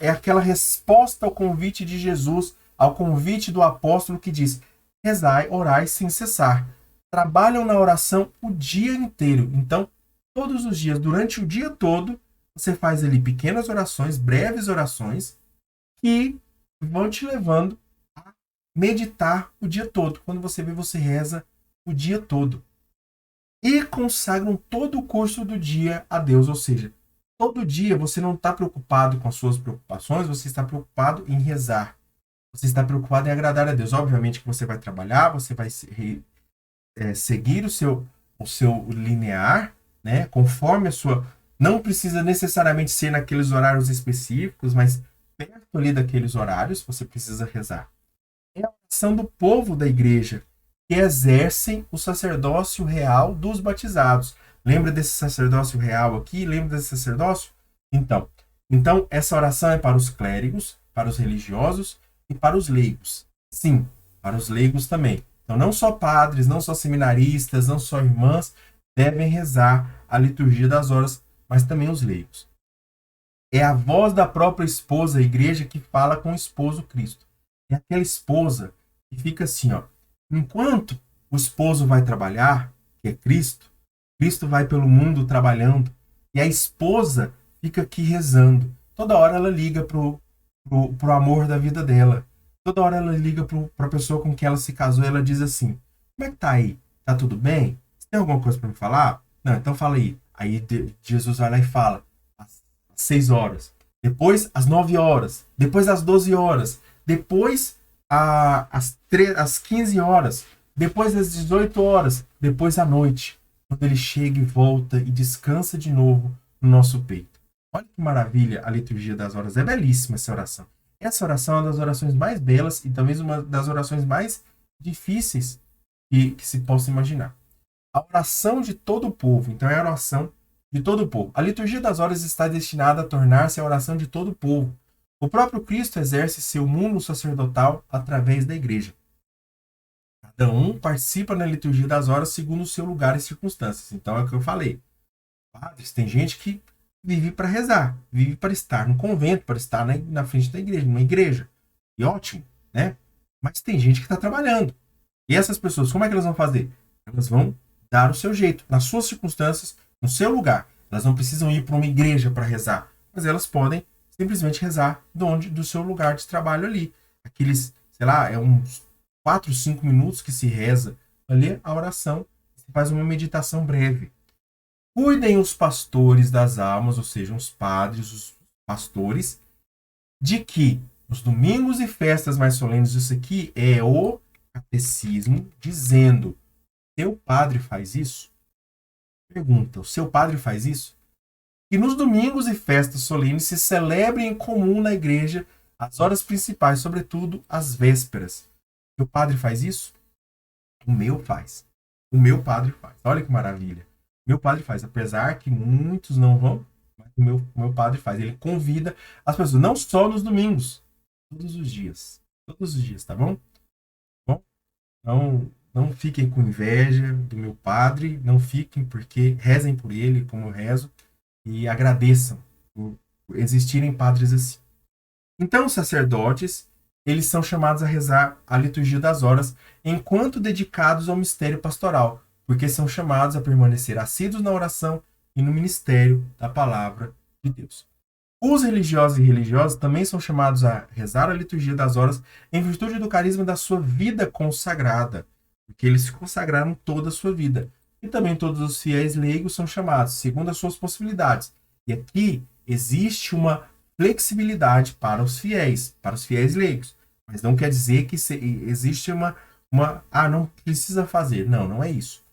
aquela resposta ao convite de Jesus, ao convite do apóstolo que diz: rezai, orai sem cessar. Trabalham na oração o dia inteiro. Então, todos os dias, durante o dia todo, você faz ali pequenas orações, breves orações, que vão te levando a meditar o dia todo. Quando você vê, você reza o dia todo. E consagram todo o curso do dia a Deus. Ou seja, todo dia você não está preocupado com as suas preocupações, você está preocupado em rezar. Você está preocupado em agradar a Deus. Obviamente que você vai trabalhar, você vai seguir o seu linear, né? Conforme a sua... Não precisa necessariamente ser naqueles horários específicos, mas perto ali daqueles horários você precisa rezar. É a oração do povo da igreja, que exercem o sacerdócio real dos batizados. Lembra desse sacerdócio real aqui? Lembra desse sacerdócio? Então, essa oração é para os clérigos, para os religiosos e para os leigos. Sim, para os leigos também. Então, não só padres, não só seminaristas, não só irmãs devem rezar a liturgia das horas, mas também os leigos. É a voz da própria esposa, a igreja, que fala com o esposo Cristo. É aquela esposa que fica assim, ó. Enquanto o esposo vai trabalhar, que é Cristo, Cristo vai pelo mundo trabalhando, e a esposa fica aqui rezando. Toda hora ela liga pro amor da vida dela. Toda hora ela liga para a pessoa com quem ela se casou e ela diz assim: como é que tá aí? Tá tudo bem? Você tem alguma coisa para me falar? Não, então fala aí. Aí Jesus vai lá e fala, às 6 horas. depois às 9 horas, depois às 12 horas, depois às 15 horas, depois às 18 horas, depois à noite, quando ele chega e volta e descansa de novo no nosso peito. Olha que maravilha a liturgia das horas. É belíssima essa oração. Essa oração é uma das orações mais belas e talvez uma das orações mais difíceis que se possa imaginar. A oração de todo o povo. Então é a oração de todo o povo. A liturgia das horas está destinada a tornar-se a oração de todo o povo. O próprio Cristo exerce seu mundo sacerdotal através da igreja. Cada um participa na liturgia das horas segundo o seu lugar e circunstâncias. Então é o que eu falei. Padres, tem gente que vive para rezar, vive para estar no convento, para estar na frente da igreja, numa igreja. E ótimo, né? Mas tem gente que está trabalhando. E essas pessoas, como é que elas vão fazer? Elas vão dar o seu jeito, nas suas circunstâncias, no seu lugar. Elas não precisam ir para uma igreja para rezar, mas elas podem simplesmente rezar do seu lugar de trabalho ali. Aqueles, sei lá, é uns 4, 5 minutos que se reza ali a oração, se faz uma meditação breve. Cuidem os pastores das almas, ou seja, os padres, os pastores, de que nos domingos e festas mais solenes, isso aqui é o catecismo dizendo: seu padre faz isso? Pergunta, o seu padre faz isso? Que nos domingos e festas solenes se celebrem em comum na igreja as horas principais, sobretudo as vésperas. O padre faz isso? O meu faz. O meu padre faz. Olha que maravilha. Meu padre faz, apesar que muitos não vão, mas o meu padre faz. Ele convida as pessoas, não só nos domingos, todos os dias. Todos os dias, tá bom? Bom, não fiquem com inveja do meu padre, não fiquem, porque rezem por ele, como eu rezo, e agradeçam por existirem padres assim. Então, os sacerdotes, eles são chamados a rezar a liturgia das horas enquanto dedicados ao mistério pastoral, porque são chamados a permanecer assíduos na oração e no ministério da palavra de Deus. Os religiosos e religiosas também são chamados a rezar a liturgia das horas em virtude do carisma da sua vida consagrada, porque eles se consagraram toda a sua vida. E também todos os fiéis leigos são chamados, segundo as suas possibilidades. E aqui existe uma flexibilidade para os fiéis leigos. Mas não quer dizer que existe não precisa fazer. Não, não é isso.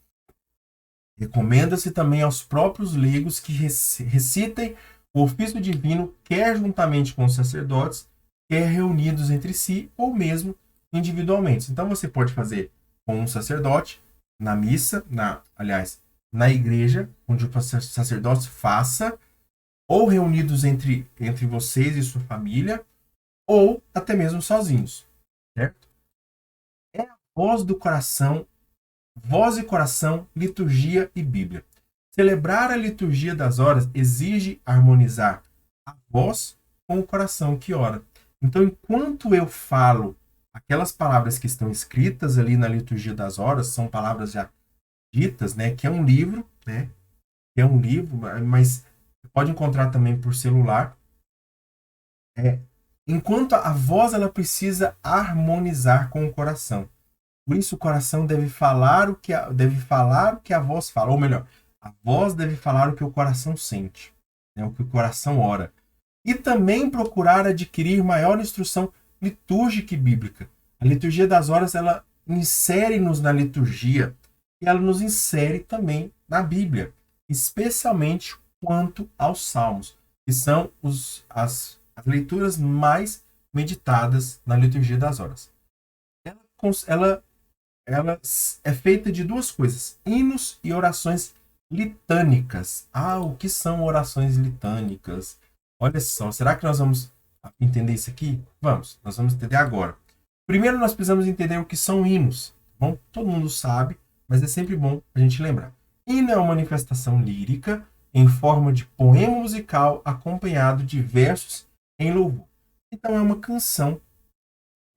Recomenda-se também aos próprios leigos que recitem o ofício divino, quer juntamente com os sacerdotes, quer reunidos entre si, ou mesmo individualmente. Então você pode fazer com um sacerdote, na missa, na igreja, onde o sacerdote faça, ou reunidos entre vocês e sua família, ou até mesmo sozinhos, certo? É a voz do coração, voz e coração, liturgia e Bíblia. Celebrar a liturgia das horas exige harmonizar a voz com o coração que ora. Então, enquanto eu falo aquelas palavras que estão escritas ali na liturgia das horas, são palavras já ditas, né? Que é um livro, né? Que é um livro, mas você pode encontrar também por celular. Enquanto a voz ela precisa harmonizar com o coração. Por isso o coração deve falar o que a voz fala, ou melhor, a voz deve falar o que o coração sente, né? O que o coração ora. E também procurar adquirir maior instrução litúrgica e bíblica. A liturgia das horas ela insere-nos na liturgia e ela nos insere também na Bíblia, especialmente quanto aos salmos, que são as leituras mais meditadas na liturgia das horas. Ela é feita de duas coisas: hinos e orações litânicas. O que são orações litânicas? Olha só, será que nós vamos entender isso aqui? Nós vamos entender agora. Primeiro nós precisamos entender o que são hinos. Bom, todo mundo sabe, mas é sempre bom a gente lembrar. Hino é uma manifestação lírica em forma de poema musical acompanhado de versos em louvor. Então é uma canção,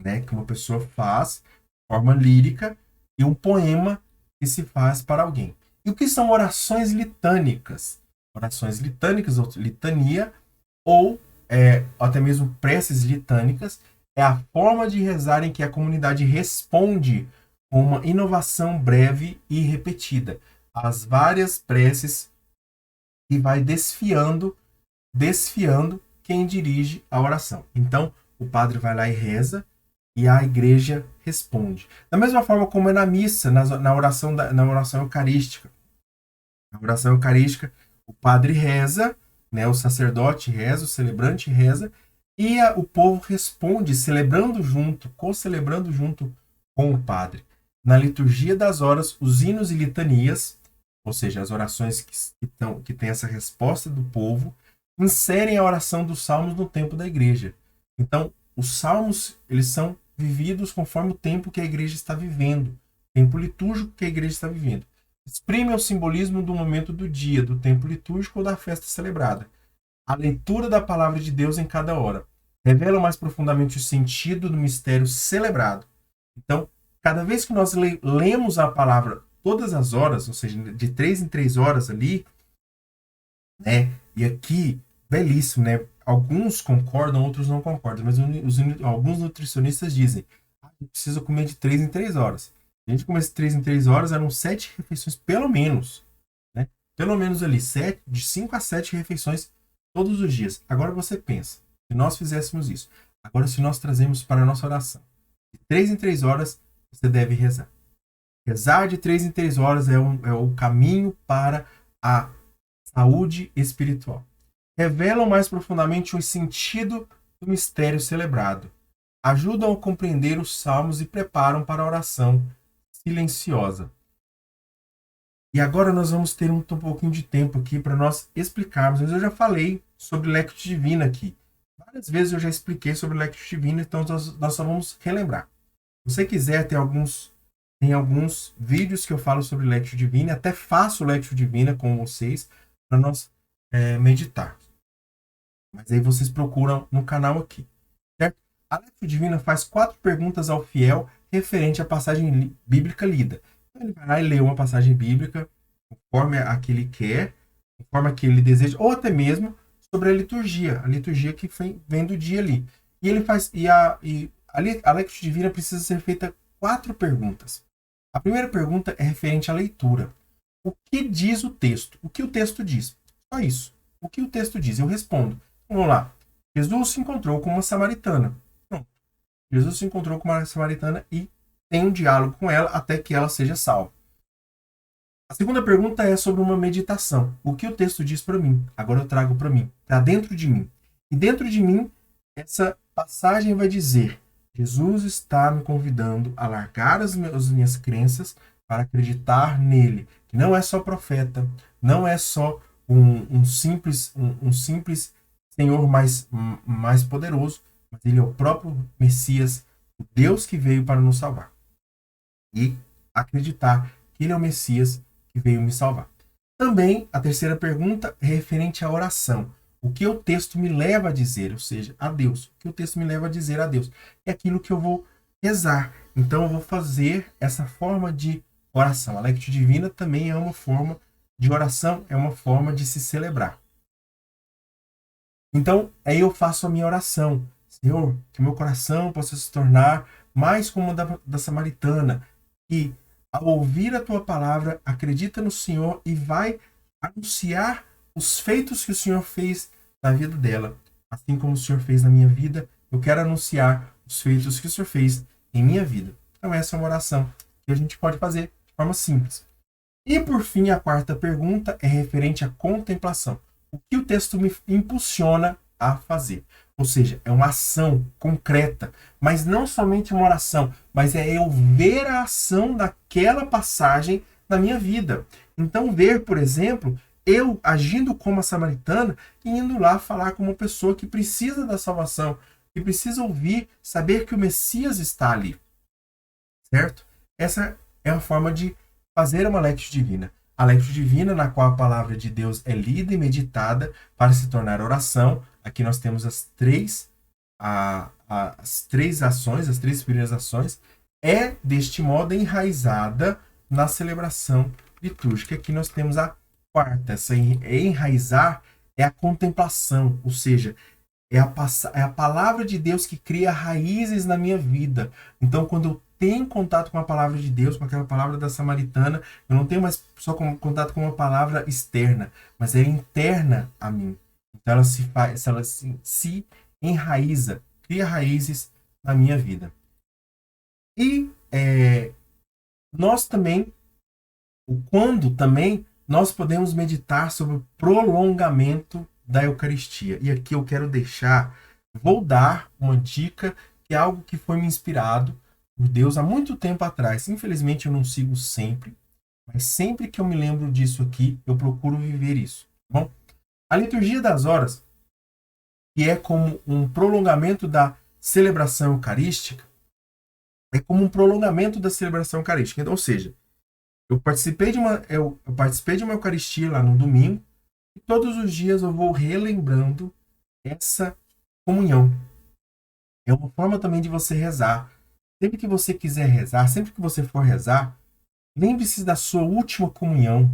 né, que uma pessoa faz de forma lírica e um poema que se faz para alguém. E o que são orações litânicas? Orações litânicas ou litania ou até mesmo preces litânicas é a forma de rezar em que a comunidade responde com uma inovação breve e repetida às várias preces e vai desfiando quem dirige a oração. Então, o padre vai lá e reza, e a igreja responde. Da mesma forma como é na missa, na oração eucarística. Na oração eucarística, o padre reza, né, o sacerdote reza, o celebrante reza, e o povo responde, celebrando junto, co-celebrando junto com o padre. Na liturgia das horas, os hinos e litanias, ou seja, as orações que têm essa resposta do povo, inserem a oração dos salmos no tempo da igreja. Então, os salmos, eles são vividos conforme o tempo que a igreja está vivendo, o tempo litúrgico que a igreja está vivendo. Exprime o simbolismo do momento do dia, do tempo litúrgico ou da festa celebrada. A leitura da palavra de Deus em cada hora revela mais profundamente o sentido do mistério celebrado. Então, cada vez que nós lemos a palavra todas as horas, ou seja, de 3 em 3 horas ali, né? E aqui, belíssimo, né? Alguns concordam, outros não concordam, mas alguns nutricionistas dizem que precisa comer de 3 em 3 horas. Se a gente comesse de 3 em 3 horas, eram 7 refeições, pelo menos. Né? Pelo menos ali, de 5 a 7 refeições todos os dias. Agora você pensa, se nós fizéssemos isso, agora se nós trazemos para a nossa oração, de 3 em 3 horas, você deve rezar. Rezar de 3 em 3 horas é o caminho para a saúde espiritual. Revelam mais profundamente o sentido do mistério celebrado. Ajudam a compreender os salmos e preparam para a oração silenciosa. E agora nós vamos ter um pouquinho de tempo aqui para nós explicarmos. Mas eu já falei sobre Lectio Divina aqui. Várias vezes eu já expliquei sobre Lectio Divina, então nós só vamos relembrar. Se você quiser, tem alguns vídeos que eu falo sobre Lectio Divina, até faço Lectio Divina com vocês para nós meditar. Mas aí vocês procuram no canal aqui, certo? A Lectio Divina faz 4 perguntas ao fiel referente à passagem bíblica lida. Então ele vai lá e lê uma passagem bíblica conforme a que ele quer, conforme a que ele deseja, ou até mesmo sobre a liturgia que vem do dia ali. E ele faz a Lectio Divina precisa ser feita 4 perguntas. A primeira pergunta é referente à leitura. O que diz o texto? O que o texto diz? Só isso. O que o texto diz? Eu respondo. Vamos lá. Jesus se encontrou com uma samaritana. Pronto. Jesus se encontrou com uma samaritana e tem um diálogo com ela até que ela seja salva. A segunda pergunta é sobre uma meditação. O que o texto diz para mim? Agora eu trago para mim, para dentro de mim. E dentro de mim, essa passagem vai dizer: Jesus está me convidando a largar as minhas crenças para acreditar nele, que não é só profeta, não é só um simples Senhor mais poderoso, mas ele é o próprio Messias, o Deus que veio para nos salvar. E acreditar que ele é o Messias que veio me salvar. Também a terceira pergunta é referente à oração. O que o texto me leva a dizer, ou seja, a Deus. O que o texto me leva a dizer a Deus. É aquilo que eu vou rezar. Então eu vou fazer essa forma de oração. A Lectio Divina também é uma forma de oração, é uma forma de se celebrar. Então, aí eu faço a minha oração. Senhor, que meu coração possa se tornar mais como o da samaritana. E, ao ouvir a tua palavra, acredita no Senhor e vai anunciar os feitos que o Senhor fez na vida dela. Assim como o Senhor fez na minha vida, eu quero anunciar os feitos que o Senhor fez em minha vida. Então essa é uma oração que a gente pode fazer de forma simples. E por fim, a quarta pergunta é referente à contemplação. O que o texto me impulsiona a fazer? Ou seja, é uma ação concreta, mas não somente uma oração, mas é eu ver a ação daquela passagem na minha vida. Então ver, por exemplo, eu agindo como a samaritana e indo lá falar com uma pessoa que precisa da salvação, que precisa ouvir, saber que o Messias está ali. Certo? Essa é a forma de fazer uma Lectio Divina. A Lectio Divina, na qual a palavra de Deus é lida e meditada para se tornar oração. Aqui nós temos as três ações, as 3 primeiras ações. É, deste modo, enraizada na celebração litúrgica. Aqui nós temos a quarta. Essa enraizar é a contemplação, ou seja, é a palavra de Deus que cria raízes na minha vida. Então, quando eu tenho contato com a palavra de Deus, com aquela palavra da samaritana, eu não tenho mais só contato com uma palavra externa, mas é interna a mim. Então ela se enraiza, cria raízes na minha vida. E nós também, quando também nós podemos meditar sobre o prolongamento da Eucaristia. E aqui eu quero vou dar uma dica que é algo que foi me inspirado por Deus há muito tempo atrás. Infelizmente eu não sigo sempre, mas sempre que eu me lembro disso aqui, eu procuro viver isso. Tá bom? A liturgia das horas, que é como um prolongamento da celebração eucarística, é como um prolongamento da celebração eucarística. Então, ou seja, eu participei de uma Eucaristia lá no domingo, e todos os dias eu vou relembrando essa comunhão. É uma forma também de você rezar. Sempre que você quiser rezar, sempre que você for rezar, lembre-se da sua última comunhão.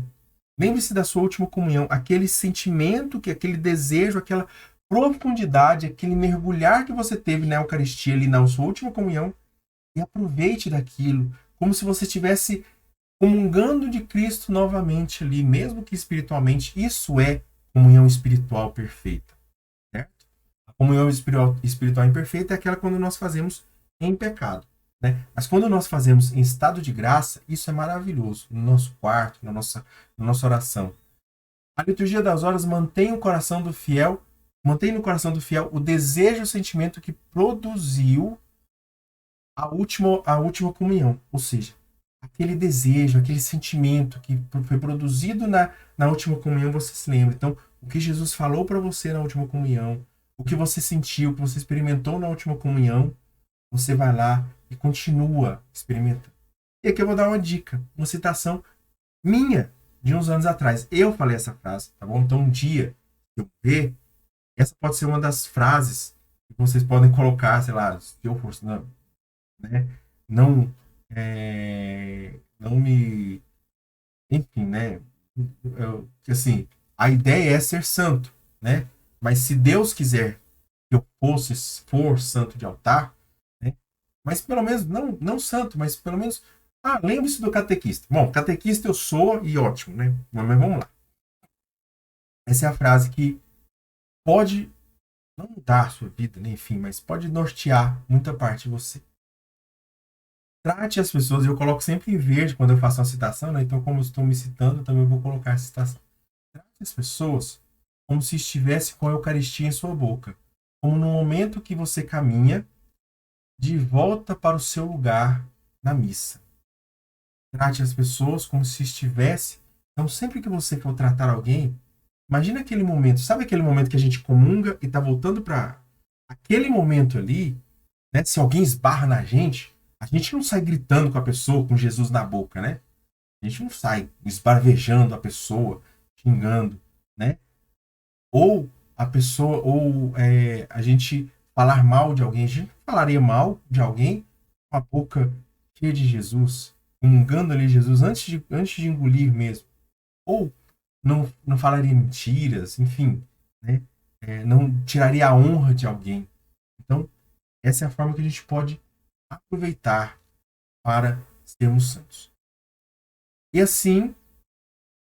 Lembre-se da sua última comunhão, aquele sentimento, aquele desejo, aquela profundidade, aquele mergulhar que você teve na Eucaristia ali na sua última comunhão, e aproveite daquilo, como se você estivesse comungando de Cristo novamente ali, mesmo que espiritualmente. Isso é comunhão espiritual perfeita, certo? A comunhão espiritual imperfeita é aquela quando nós fazemos em pecado, né? Mas quando nós fazemos em estado de graça, isso é maravilhoso, no nosso quarto, na nossa oração. A liturgia das horas mantém no coração do fiel o desejo e o sentimento que produziu a última comunhão, ou seja, aquele desejo, aquele sentimento que foi produzido na última comunhão, você se lembra. Então, o que Jesus falou para você na última comunhão, o que você sentiu, o que você experimentou na última comunhão, você vai lá e continua experimentando. E aqui eu vou dar uma dica, uma citação minha de uns anos atrás. Eu falei essa frase, tá bom? Então, um dia, se eu ver, essa pode ser uma das frases que vocês podem colocar, sei lá, se eu fosse, né? Não, não me, enfim, né? Assim, a ideia é ser santo, né? Mas se Deus quiser que eu for santo de altar, né? Mas pelo menos não santo, mas pelo menos lembre-se do catequista. Bom, catequista eu sou e ótimo, né? Mas vamos lá. Essa é a frase que pode não mudar a sua vida, né? Enfim, mas pode nortear muita parte de você. Trate as pessoas, eu coloco sempre em verde quando eu faço uma citação, né? Então, como eu estou me citando, eu também vou colocar a citação. Trate as pessoas como se estivesse com a Eucaristia em sua boca, como no momento que você caminha de volta para o seu lugar na missa. Trate as pessoas como se estivesse. Então, sempre que você for tratar alguém, imagina aquele momento, sabe aquele momento que a gente comunga e está voltando para aquele momento ali, né? Se alguém esbarra na gente não sai gritando com a pessoa, com Jesus na boca, né? A gente não sai esbarvejando a pessoa, xingando, né? Ou a gente falar mal de alguém. A gente falaria mal de alguém com a boca cheia de Jesus, comungando ali Jesus antes de engolir mesmo. Ou não falaria mentiras, enfim, né? Não tiraria a honra de alguém. Então, essa é a forma que a gente pode aproveitar para sermos santos. E assim,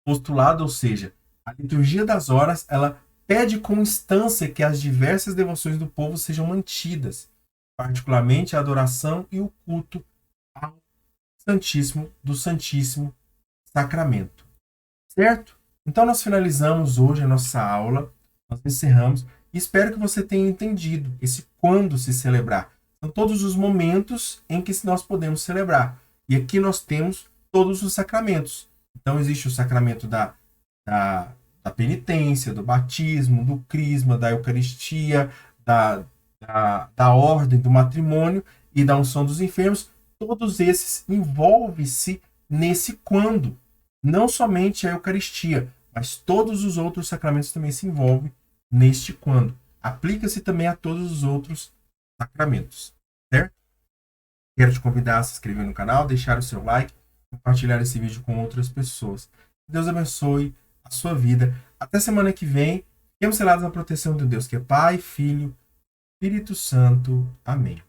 postulado, ou seja, a liturgia das horas, ela pede com instância que as diversas devoções do povo sejam mantidas, particularmente a adoração e o culto ao do Santíssimo Sacramento. Certo? Então nós finalizamos hoje a nossa aula, nós encerramos, e espero que você tenha entendido esse quando se celebrar. São todos os momentos em que nós podemos celebrar. E aqui nós temos todos os sacramentos. Então existe o sacramento da penitência, do batismo, do crisma, da Eucaristia, da ordem, do matrimônio e da unção dos enfermos. Todos esses envolvem-se nesse quando. Não somente a Eucaristia, mas todos os outros sacramentos também se envolvem neste quando. Aplica-se também a todos os outros sacramentos, certo? Quero te convidar a se inscrever no canal, deixar o seu like, compartilhar esse vídeo com outras pessoas. Deus abençoe a sua vida. Até semana que vem. Fiquemos selados na proteção de Deus, que é Pai, Filho, Espírito Santo. Amém.